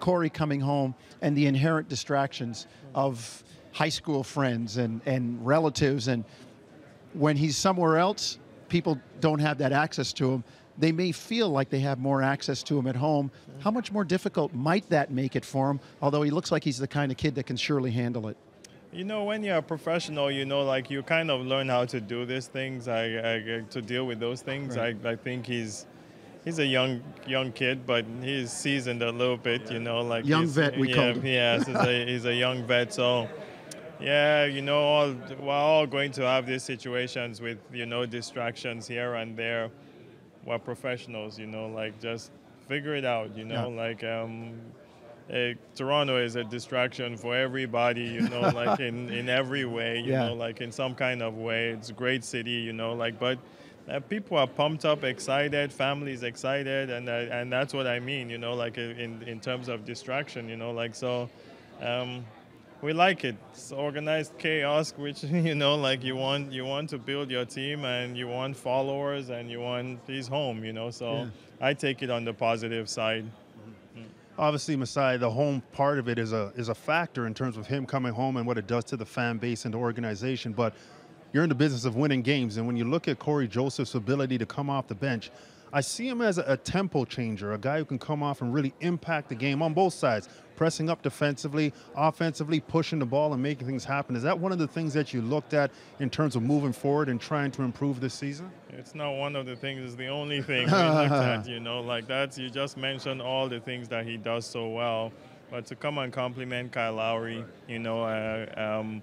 Cory coming home and the inherent distractions of high school friends and relatives, and when he's somewhere else, people don't have that access to him. They may feel like they have more access to him at home. How much more difficult might that make it for him? Although he looks like he's the kind of kid that can surely handle it. You know, when you're a professional, you know, like you kind of learn how to do these things, to deal with those things. Right. I think he's a young kid, but he's seasoned a little bit, you know, like Young vet, we called him. Yes, he's a young vet. So, yeah, you know, we're all going to have these situations with, you know, distractions here and there. We're professionals, you know, like just figure it out, you know, Yeah. like Toronto is a distraction for everybody, you know, like in every way, you Yeah. know, like in some kind of way. It's a great city, you know, like, but people are pumped up, excited, families excited, and that's what I mean, you know, like in terms of distraction, you know, like so. We like it. It's organized chaos, which you know, like you want to build your team and you want followers and you want he's home, you know. So Yeah. I take it on the positive side. Obviously, Masai, the home part of it is a factor in terms of him coming home and what it does to the fan base and the organization. But you're in the business of winning games, and when you look at Cory Joseph's ability to come off the bench, I see him as a tempo changer, a guy who can come off and really impact the game on both sides, pressing up defensively, offensively, pushing the ball and making things happen. Is that one of the things that you looked at in terms of moving forward and trying to improve this season? It's not one of the things, it's the only thing we looked at, you know, like that's, you just mentioned all the things that he does so well. But to come and compliment Kyle Lowry, you know,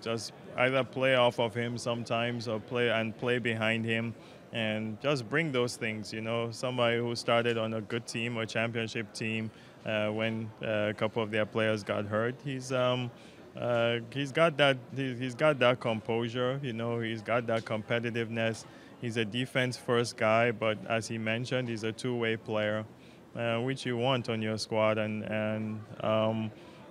just either play off of him sometimes or play behind him and just bring those things, you know, somebody who started on a good team, a championship team, when a couple of their players got hurt. He's got that composure, you know, he's got that competitiveness. He's a defense-first guy, but as he mentioned, he's a two-way player, which you want on your squad, and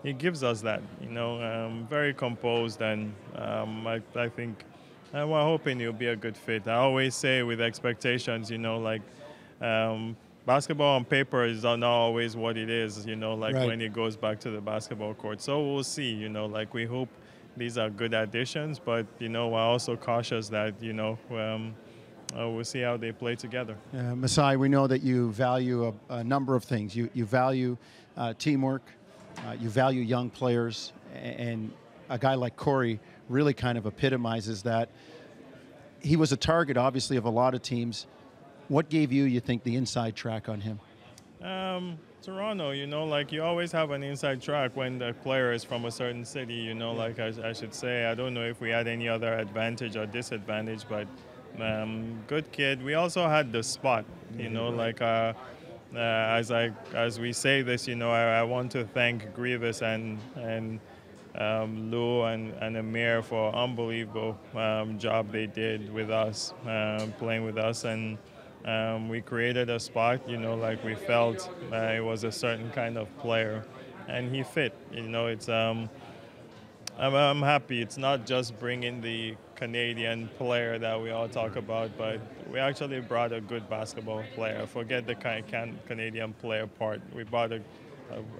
he gives us that, you know, very composed, and I think we're hoping he'll be a good fit. I always say with expectations, you know, like basketball on paper is not always what it is, you know, like Right. when it goes back to the basketball court. So we'll see, you know, like we hope these are good additions, but, you know, we're also cautious that, you know, we'll see how they play together. Masai, we know that you value a number of things. You value teamwork, you value young players, and a guy like Cory really kind of epitomizes that. He was a target, obviously, of a lot of teams. What gave you think, the inside track on him? Toronto, you know, like you always have an inside track when the player is from a certain city, you know, like I should say. I don't know if we had any other advantage or disadvantage, but good kid. We also had the spot, you know, like as we say this, you know, I want to thank Grievous and Lou and Amir for unbelievable job they did with us, playing with us, and we created a spot, you know, like we felt it was a certain kind of player, and he fit. You know, it's I'm happy. It's not just bringing the Canadian player that we all talk about, but we actually brought a good basketball player. Forget the Canadian player part. We brought a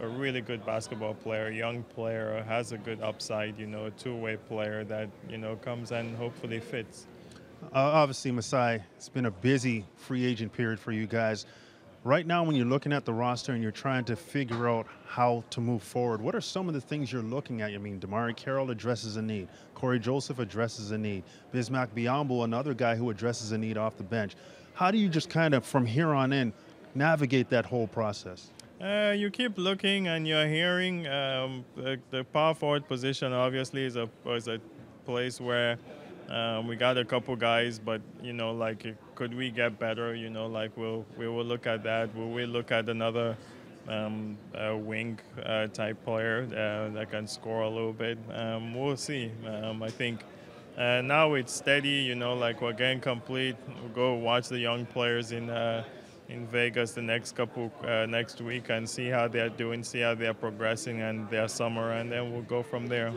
really good basketball player, young player, has a good upside, you know, a two-way player that, you know, comes and hopefully fits. Obviously, Masai, it's been a busy free agent period for you guys. Right now, when you're looking at the roster and you're trying to figure out how to move forward, what are some of the things you're looking at? I mean, Damari Carroll addresses a need. Cory Joseph addresses a need. Bismack Biyombo, another guy who addresses a need off the bench. How do you just kind of, from here on in, navigate that whole process? You keep looking and you're hearing. The power forward position obviously is a place where we got a couple guys, but, you know, like, could we get better? You know, like we will look at that. Will we look at another wing type player that can score a little bit? We'll see. I think now it's steady. You know, like we're getting complete. We'll go watch the young players in Vegas the next week and see how they're doing, see how they're progressing and their summer, and then we'll go from there.